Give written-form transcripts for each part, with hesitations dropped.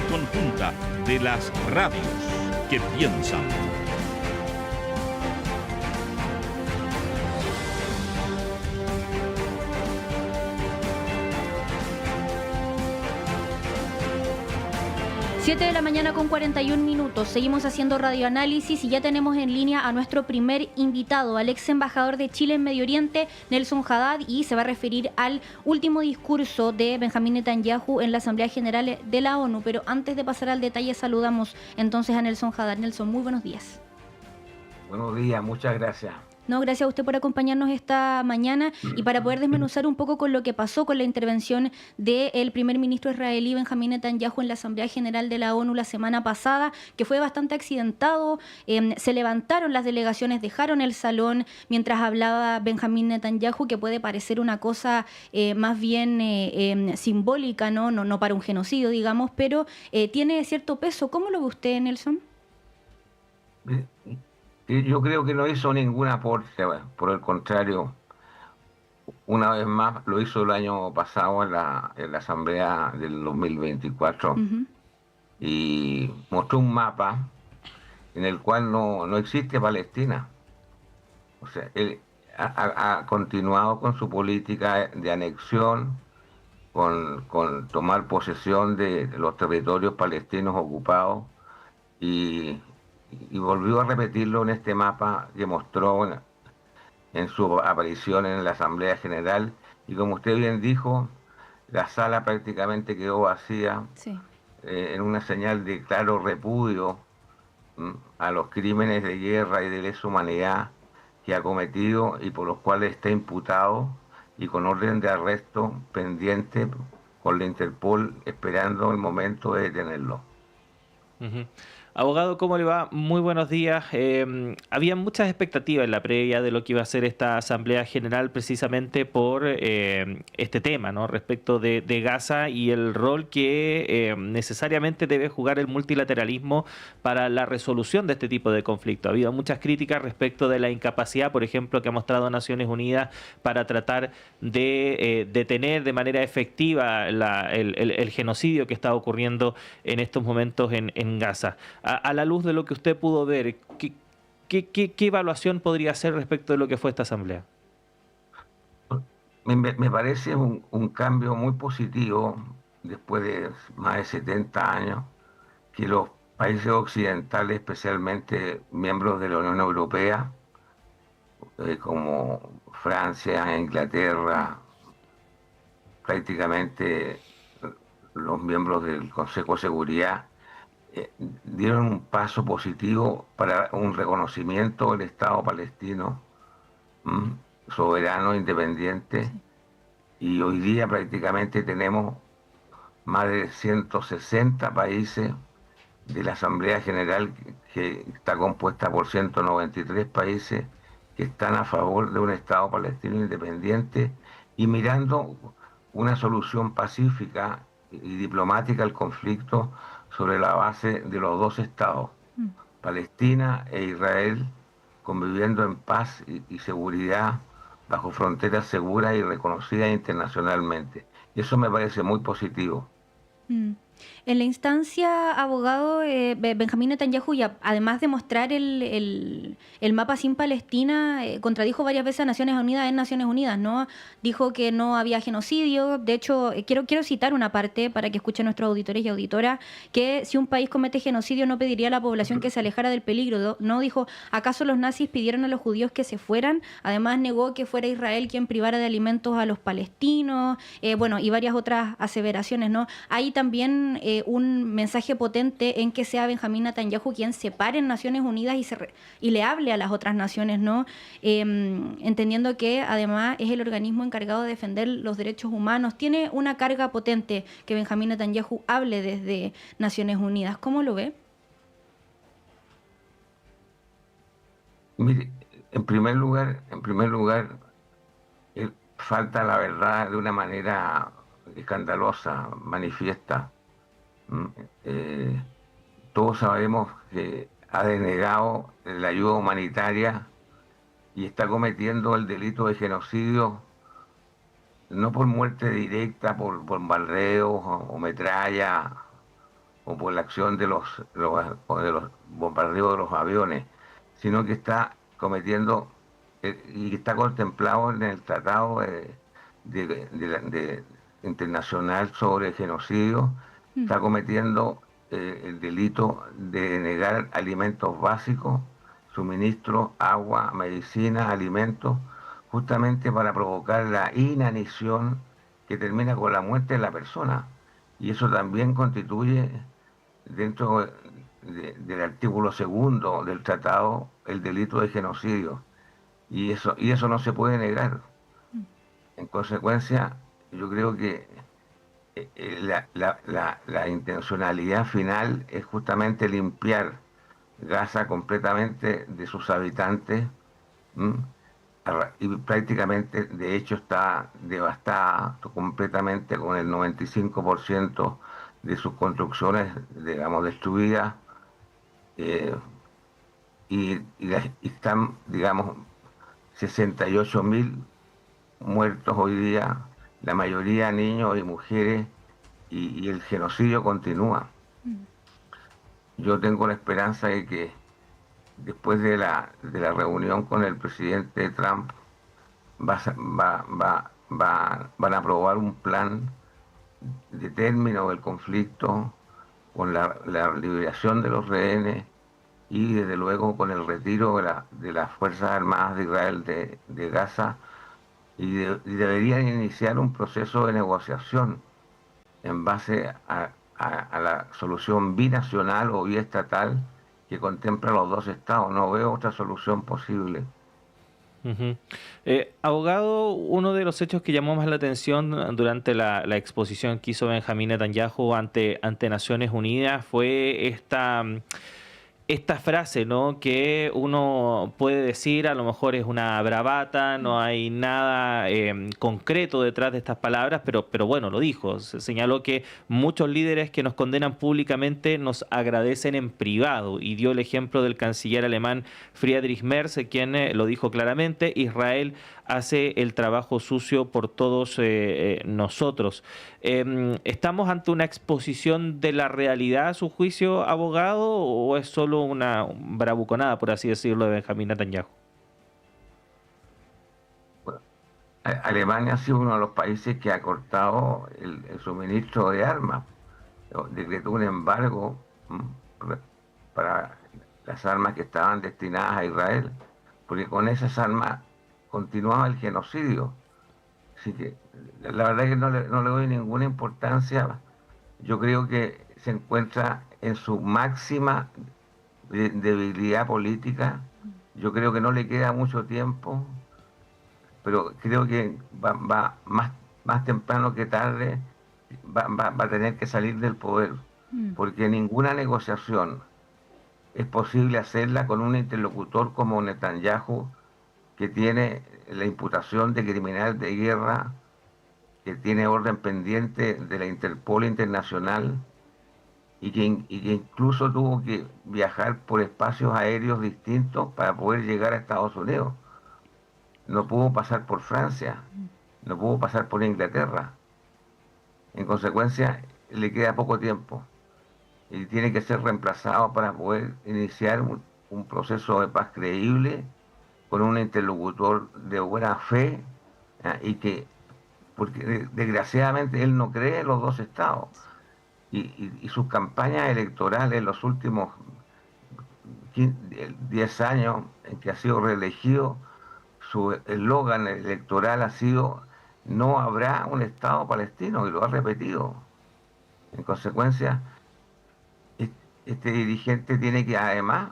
conjunta de las radios que piensan. Siete de la mañana con 41 minutos. Seguimos haciendo radioanálisis y ya tenemos en línea a nuestro primer invitado, al ex embajador de Chile en Medio Oriente, Nelson Haddad, y se va a referir al último discurso de Benjamín Netanyahu en la Asamblea General de la ONU. Pero antes de pasar al detalle, saludamos entonces a Nelson Haddad. Nelson, muy buenos días. Buenos días, muchas gracias. No, gracias a usted por acompañarnos esta mañana y para poder desmenuzar un poco con lo que pasó con la intervención del primer ministro israelí Benjamín Netanyahu en la Asamblea General de la ONU la semana pasada, que fue bastante accidentado. Se levantaron las delegaciones, dejaron el salón mientras hablaba Benjamín Netanyahu, que puede parecer una cosa más bien simbólica, no para un genocidio, digamos, pero tiene cierto peso. ¿Cómo lo ve usted, Nelson? Yo creo que no hizo ningún aporte, por el contrario, una vez más lo hizo el año pasado en la Asamblea del 2024 y mostró un mapa en el cual no existe Palestina. O sea, él ha continuado con su política de anexión, con tomar posesión de los territorios palestinos ocupados y volvió a repetirlo en este mapa que mostró en su aparición en la Asamblea General. Y como usted bien dijo, la sala prácticamente quedó vacía, sí. En una señal de claro repudio a los crímenes de guerra y de lesa humanidad que ha cometido y por los cuales está imputado y con orden de arresto pendiente con la Interpol esperando el momento de detenerlo. Uh-huh. Abogado, ¿cómo le va? Muy buenos días. Había muchas expectativas en la previa de lo que iba a ser esta Asamblea General precisamente por este tema, ¿no? Respecto de Gaza y el rol que necesariamente debe jugar el multilateralismo para la resolución de este tipo de conflictos. Ha habido muchas críticas respecto de la incapacidad, por ejemplo, que ha mostrado Naciones Unidas para tratar de detener de manera efectiva el genocidio que está ocurriendo en estos momentos en Gaza. A la luz de lo que usted pudo ver, ¿qué evaluación podría hacer respecto de lo que fue esta asamblea? Me parece un cambio muy positivo después de más de 70 años que los países occidentales, especialmente miembros de la Unión Europea, como Francia, Inglaterra, prácticamente los miembros del Consejo de Seguridad, dieron un paso positivo para un reconocimiento del Estado palestino soberano, independiente, y hoy día prácticamente tenemos más de 160 países de la Asamblea General que está compuesta por 193 países que están a favor de un Estado palestino independiente y mirando una solución pacífica y diplomática al conflicto sobre la base de los dos estados, Palestina e Israel, conviviendo en paz y seguridad bajo fronteras seguras y reconocidas internacionalmente. Y eso me parece muy positivo. En la instancia, abogado, Benjamín Netanyahu, además de mostrar el mapa sin Palestina, contradijo varias veces a Naciones Unidas en Naciones Unidas, ¿no? Dijo que no había genocidio. De hecho, quiero citar una parte para que escuchen nuestros auditores y auditoras, que si un país comete genocidio no pediría a la población que se alejara del peligro, ¿no? Dijo, ¿acaso los nazis pidieron a los judíos que se fueran? Además negó que fuera Israel quien privara de alimentos a los palestinos, y varias otras aseveraciones, ¿no? Hay también un mensaje potente en que sea Benjamín Netanyahu quien se pare en Naciones Unidas y le hable a las otras naciones, ¿no? Entendiendo que además es el organismo encargado de defender los derechos humanos. Tiene una carga potente que Benjamín Netanyahu hable desde Naciones Unidas. ¿Cómo lo ve? Mire, en primer lugar, falta la verdad de una manera escandalosa, manifiesta. Todos sabemos que ha denegado la ayuda humanitaria y está cometiendo el delito de genocidio, no por muerte directa, por bombardeos o metralla o por la acción de o de los bombardeos de los aviones, sino que está cometiendo y está contemplado en el Tratado internacional sobre genocidio, está cometiendo el delito de negar alimentos básicos, suministro, agua, medicina, alimentos, justamente para provocar la inanición que termina con la muerte de la persona. Y eso también constituye, dentro del artículo 2 del tratado, el delito de genocidio. Y eso no se puede negar. En consecuencia, yo creo que la intencionalidad final es justamente limpiar Gaza completamente de sus habitantes, ¿m? Y prácticamente, de hecho, está devastada completamente, con el 95% de sus construcciones, digamos, destruidas, eh, y están, digamos, 68.000 muertos hoy día, la mayoría niños y mujeres, y el genocidio continúa. Yo tengo la esperanza de que después de la reunión con el presidente Trump van a aprobar un plan de término del conflicto, con la liberación de los rehenes y desde luego con el retiro de las Fuerzas Armadas de Israel de Gaza, y deberían iniciar un proceso de negociación en base a la solución binacional o biestatal que contempla los dos estados. No veo otra solución posible. Ujú. Abogado, uno de los hechos que llamó más la atención durante la exposición que hizo Benjamín Netanyahu ante Naciones Unidas fue esta frase, ¿no? Que uno puede decir, a lo mejor es una bravata, no hay nada concreto detrás de estas palabras, pero bueno, lo dijo. Se señaló que muchos líderes que nos condenan públicamente nos agradecen en privado, y dio el ejemplo del canciller alemán Friedrich Merz, quien lo dijo claramente: Israel hace el trabajo sucio por todos nosotros. ¿Estamos ante una exposición de la realidad, a su juicio, abogado, o es solo una bravuconada, por así decirlo, de Benjamín Netanyahu? Bueno, Alemania ha sido uno de los países que ha cortado el suministro de armas. Decretó un embargo para las armas que estaban destinadas a Israel, porque con esas armas continuaba el genocidio. Así que la verdad es que no le doy ninguna importancia. Yo creo que se encuentra en su máxima debilidad política. Yo creo que no le queda mucho tiempo, pero creo que va más temprano que tarde va a tener que salir del poder, porque ninguna negociación es posible hacerla con un interlocutor como Netanyahu, que tiene la imputación de criminal de guerra, que tiene orden pendiente de la Interpol internacional, y que incluso tuvo que viajar por espacios aéreos distintos para poder llegar a Estados Unidos. No pudo pasar por Francia, no pudo pasar por Inglaterra. En consecuencia, le queda poco tiempo y tiene que ser reemplazado para poder iniciar un proceso de paz creíble, con un interlocutor de buena fe, porque desgraciadamente él no cree en los dos estados, y sus campañas electorales en los últimos 10 años en que ha sido reelegido, su eslogan electoral ha sido: no habrá un estado palestino, y lo ha repetido. En consecuencia, este dirigente tiene que además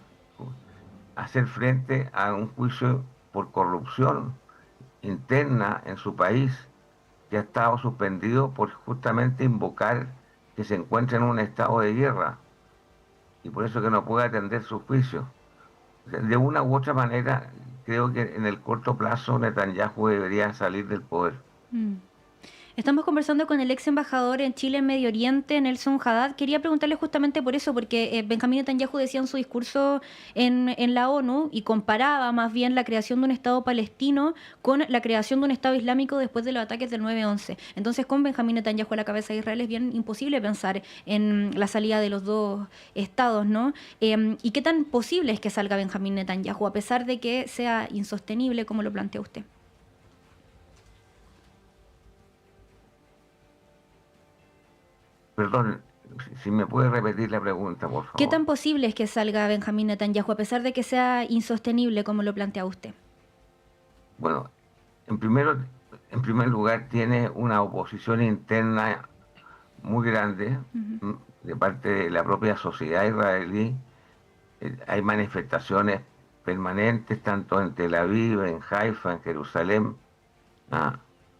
hacer frente a un juicio por corrupción interna en su país, que ha estado suspendido por justamente invocar que se encuentra en un estado de guerra, y por eso que no puede atender su juicio. De una u otra manera, creo que en el corto plazo Netanyahu debería salir del poder. Estamos conversando con el ex embajador en Chile en Medio Oriente, Nelson Haddad. Quería preguntarle justamente por eso, porque Benjamín Netanyahu decía en su discurso en la ONU y comparaba más bien la creación de un Estado palestino con la creación de un Estado islámico después de los ataques del 9/11. Entonces, con Benjamín Netanyahu a la cabeza de Israel es bien imposible pensar en la salida de los dos estados, ¿no? ¿Y qué tan posible es que salga Benjamín Netanyahu, a pesar de que sea insostenible, como lo plantea usted? Perdón, si me puede repetir la pregunta, por favor. ¿Qué tan posible es que salga Benjamín Netanyahu, a pesar de que sea insostenible, como lo plantea usted? Bueno, en primer lugar, tiene una oposición interna muy grande de parte de la propia sociedad israelí. Hay manifestaciones permanentes, tanto en Tel Aviv, en Haifa, en Jerusalén,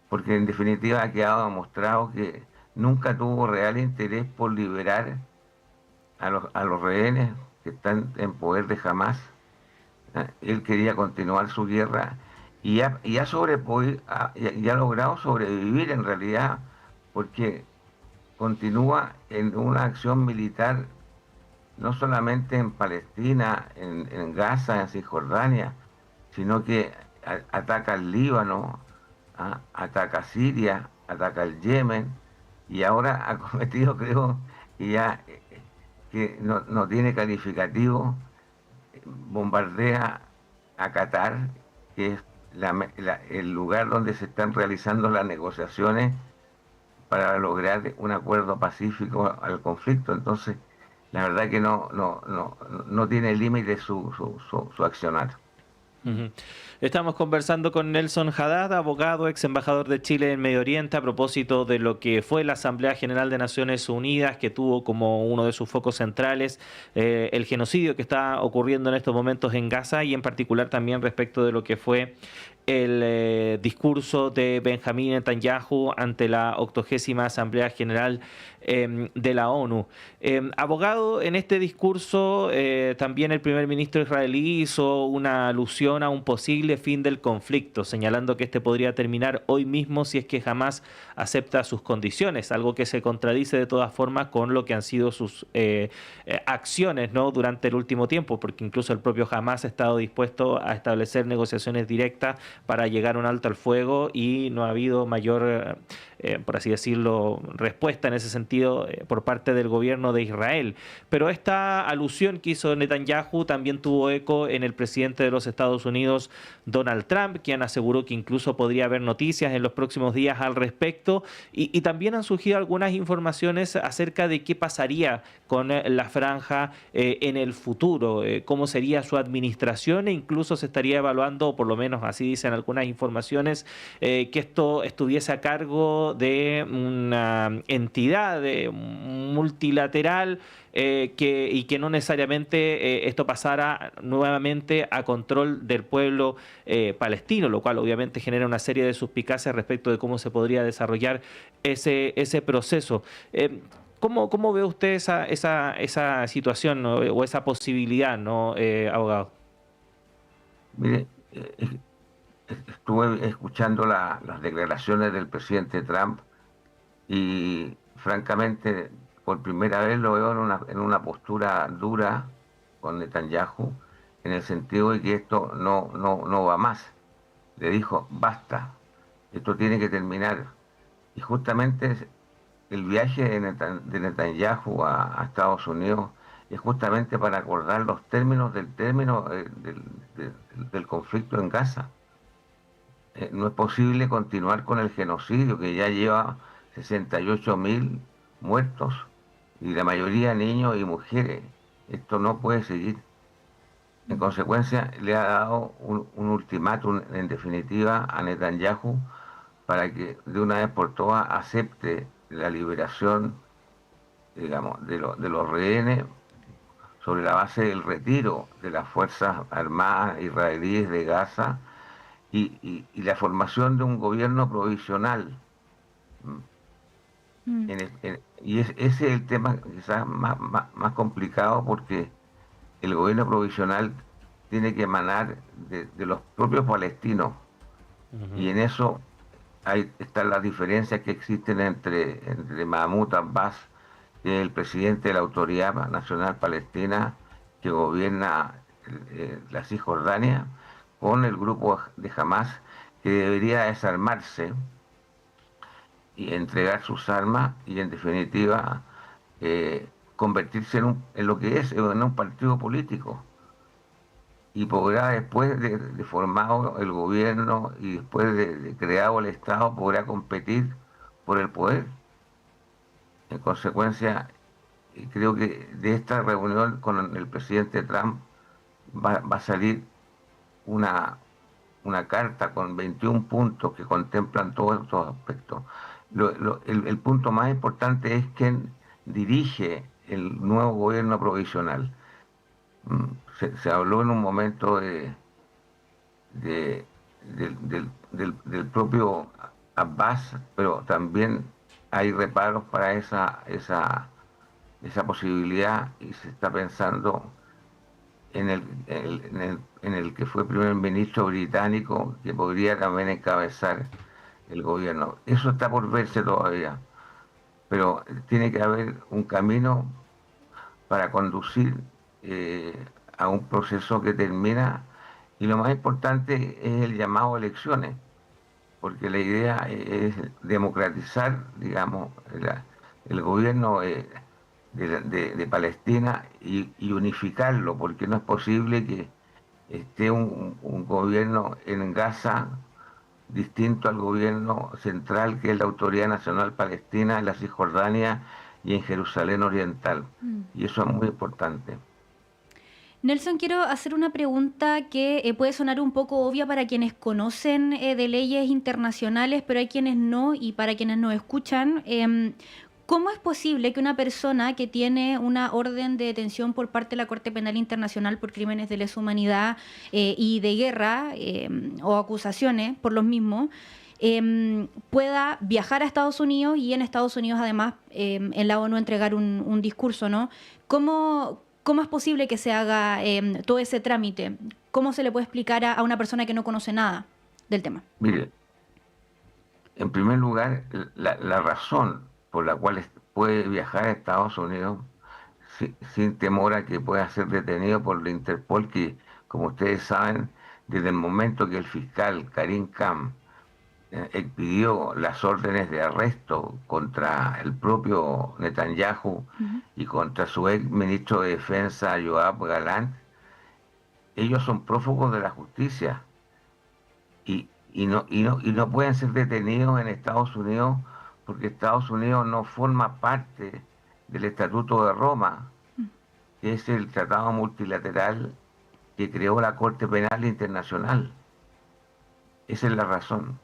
porque en definitiva ha quedado demostrado que nunca tuvo real interés por liberar a los rehenes que están en poder de Hamás. Él quería continuar su guerra y ha logrado sobrevivir en realidad, porque continúa en una acción militar no solamente en Palestina, en Gaza, en Cisjordania, sino que ataca al Líbano, ataca a Siria, ataca al Yemen, y ahora ha cometido, creo, que no tiene calificativo, bombardea a Qatar, que es el lugar donde se están realizando las negociaciones para lograr un acuerdo pacífico al conflicto. Entonces, la verdad que no tiene límite su accionar. Estamos conversando con Nelson Haddad, abogado, ex embajador de Chile en Medio Oriente, a propósito de lo que fue la Asamblea General de Naciones Unidas, que tuvo como uno de sus focos centrales el genocidio que está ocurriendo en estos momentos en Gaza, y en particular también respecto de lo que fue el discurso de Benjamín Netanyahu ante la 80ª Asamblea General de la ONU. Abogado, en este discurso también el primer ministro israelí hizo una alusión a un posible fin del conflicto, señalando que este podría terminar hoy mismo si es que Hamás acepta sus condiciones, algo que se contradice de todas formas con lo que han sido sus acciones, ¿no?, durante el último tiempo, porque incluso el propio Hamás ha estado dispuesto a establecer negociaciones directas para llegar a un alto al fuego, y no ha habido mayor, por así decirlo, respuesta en ese sentido por parte del gobierno de Israel. Pero esta alusión que hizo Netanyahu también tuvo eco en el presidente de los Estados Unidos, Donald Trump, quien aseguró que incluso podría haber noticias en los próximos días al respecto, y también han surgido algunas informaciones acerca de qué pasaría con la franja en el futuro, cómo sería su administración, e incluso se estaría evaluando, o por lo menos así dicen algunas informaciones, que esto estuviese a cargo de una entidad multilateral, y que no necesariamente esto pasara nuevamente a control del pueblo palestino, lo cual obviamente genera una serie de suspicacias respecto de cómo se podría desarrollar ese proceso. ¿Cómo ve usted esa situación, ¿no?, o esa posibilidad, ¿no, abogado? Mire, estuve escuchando las declaraciones del presidente Trump y francamente por primera vez lo veo en una postura dura con Netanyahu, en el sentido de que esto no va más. Le dijo, basta, esto tiene que terminar. Y justamente el viaje de Netanyahu a Estados Unidos es justamente para acordar los términos del conflicto en Gaza. No es posible continuar con el genocidio, que ya lleva 68.000 muertos, y la mayoría niños y mujeres. Esto no puede seguir. En consecuencia, le ha dado un ultimátum, en definitiva, a Netanyahu, para que de una vez por todas acepte la liberación, digamos, de los rehenes, sobre la base del retiro de las Fuerzas Armadas israelíes de Gaza, y la formación de un gobierno provisional. Ese es el tema quizás más complicado, porque el gobierno provisional tiene que emanar de los propios palestinos. Y en eso ahí están las diferencias que existen entre Mahmoud Abbas, que es el presidente de la Autoridad Nacional Palestina, que gobierna la Cisjordania, con el grupo de Hamas, que debería desarmarse y entregar sus armas y, en definitiva, convertirse en lo que es, en un partido político. Y podrá, después de formado el gobierno y después de creado el Estado, podrá competir por el poder. En consecuencia, creo que de esta reunión con el presidente Trump va a salir una carta con 21 puntos que contemplan todos estos aspectos. El punto más importante es quién dirige el nuevo gobierno provisional. Se habló en un momento del propio Abbas, pero también hay reparos para esa posibilidad, y se está pensando en el que fue primer ministro británico, que podría también encabezar el gobierno. Eso está por verse todavía, pero tiene que haber un camino para conducir a un proceso que termina, y lo más importante es el llamado a elecciones, porque la idea es democratizar, digamos, el gobierno de Palestina y unificarlo, porque no es posible que esté un gobierno en Gaza distinto al gobierno central, que es la Autoridad Nacional Palestina en la Cisjordania y en Jerusalén Oriental. Y eso es muy importante. Nelson, quiero hacer una pregunta que puede sonar un poco obvia para quienes conocen de leyes internacionales, pero hay quienes no, y para quienes nos escuchan. ¿Cómo es posible que una persona que tiene una orden de detención por parte de la Corte Penal Internacional por crímenes de lesa humanidad y de guerra o acusaciones por los mismos, pueda viajar a Estados Unidos y en Estados Unidos además en la ONU entregar un discurso, ¿no? ¿Cómo es posible que se haga todo ese trámite? ¿Cómo se le puede explicar a una persona que no conoce nada del tema? Mire, en primer lugar, la razón por la cual puede viajar a Estados Unidos sin temor a que pueda ser detenido por la Interpol, que, como ustedes saben, desde el momento que el fiscal Karim Khan expidió las órdenes de arresto contra el propio Netanyahu y contra su ex ministro de Defensa, Yoav Gallant, ellos son prófugos de la justicia y no pueden ser detenidos en Estados Unidos, porque Estados Unidos no forma parte del Estatuto de Roma, que es el tratado multilateral que creó la Corte Penal Internacional. Esa es la razón.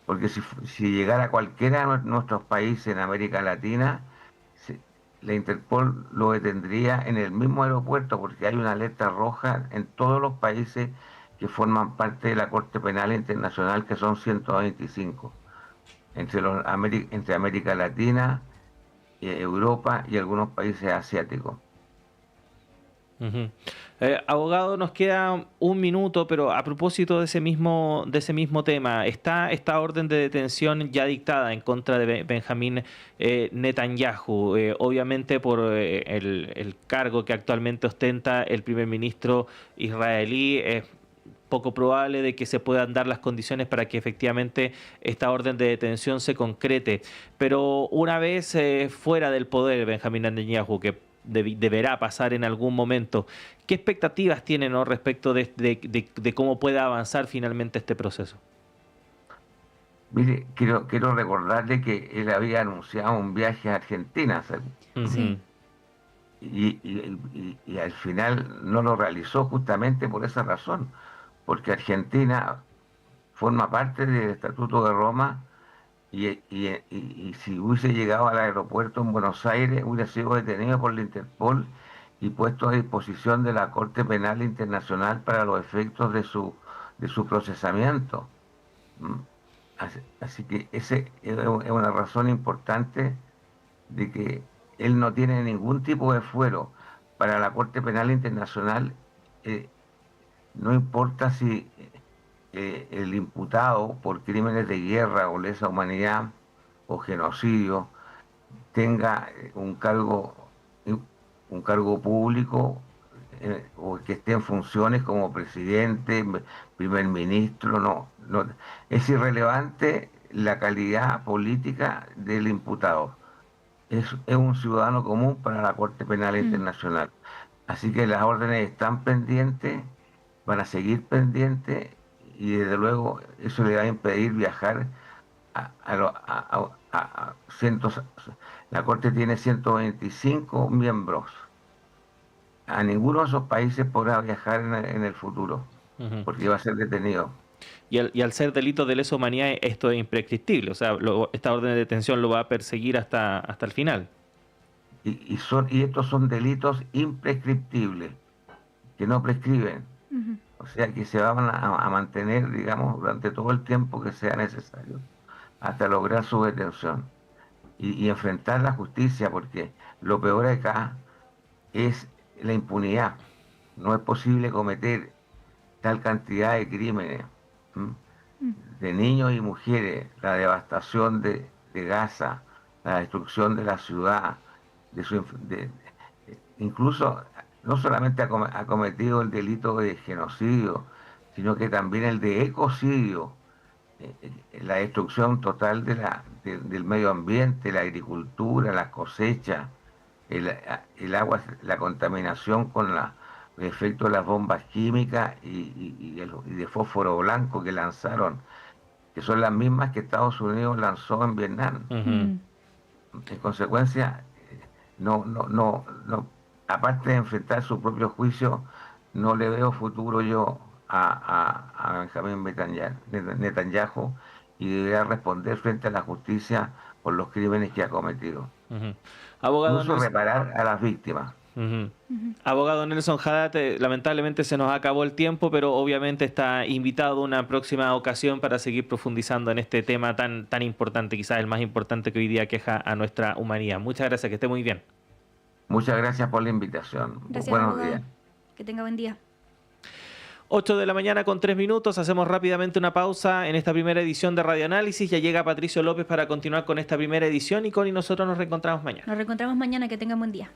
Porque si llegara cualquiera de nuestros países en América Latina, la Interpol lo detendría en el mismo aeropuerto, porque hay una alerta roja en todos los países que forman parte de la Corte Penal Internacional, que son 125, entre América Latina, Europa y algunos países asiáticos. Abogado, nos queda un minuto, pero a propósito de ese mismo tema, está esta orden de detención ya dictada en contra de Benjamín Netanyahu, obviamente por el cargo que actualmente ostenta el primer ministro israelí. Es poco probable de que se puedan dar las condiciones para que efectivamente esta orden de detención se concrete. Pero una vez fuera del poder Benjamín Netanyahu, que deberá pasar en algún momento, ¿qué expectativas tienen, ¿no?, respecto de cómo pueda avanzar finalmente este proceso? Mire, quiero recordarle que él había anunciado un viaje a Argentina, Sí. y al final no lo realizó justamente por esa razón, porque Argentina forma parte del Estatuto de Roma, y si hubiese llegado al aeropuerto en Buenos Aires, hubiera sido detenido por la Interpol y puesto a disposición de la Corte Penal Internacional para los efectos de su procesamiento. Así que esa es una razón importante de que él no tiene ningún tipo de fuero para la Corte Penal Internacional. No importa si el imputado por crímenes de guerra o lesa humanidad o genocidio tenga un cargo público o que esté en funciones como presidente, primer ministro, no. Es irrelevante la calidad política del imputado. Es un ciudadano común para la Corte Penal Internacional. Así que las órdenes están pendientes, van a seguir pendientes, y desde luego eso le va a impedir viajar a cientos. La Corte tiene 125 miembros. A ninguno de esos países podrá viajar en el futuro, porque va a ser detenido. Y al ser delito de lesa humanidad, esto es imprescriptible. O sea, esta orden de detención lo va a perseguir hasta el final. Y estos son delitos imprescriptibles, que no prescriben. O sea, que se van a mantener, digamos, durante todo el tiempo que sea necesario, hasta lograr su detención. Y enfrentar la justicia, porque lo peor acá es la impunidad. No es posible cometer tal cantidad de crímenes de niños y mujeres, la devastación de Gaza, la destrucción de la ciudad, incluso no solamente ha cometido el delito de genocidio, sino que también el de ecocidio, la destrucción total del medio ambiente, la agricultura, las cosechas, el agua, la contaminación con el efecto de las bombas químicas y de fósforo blanco que lanzaron, que son las mismas que Estados Unidos lanzó en Vietnam. En consecuencia, aparte de enfrentar su propio juicio, no le veo futuro yo a Benjamín Netanyahu, y deberá responder frente a la justicia por los crímenes que ha cometido. Abogado Incluso reparar a las víctimas. Abogado Nelson Haddad, lamentablemente se nos acabó el tiempo, pero obviamente está invitado a una próxima ocasión para seguir profundizando en este tema tan importante, quizás el más importante que hoy día aqueja a nuestra humanidad. Muchas gracias, que esté muy bien. Muchas gracias por la invitación. Gracias, Buenos abogado. días. Que tenga buen día. 8 de la mañana con 3 minutos, hacemos rápidamente una pausa en esta primera edición de Radio Análisis. Ya llega Patricio López para continuar con esta primera edición, y nosotros nos reencontramos mañana. Nos reencontramos mañana, que tengan buen día.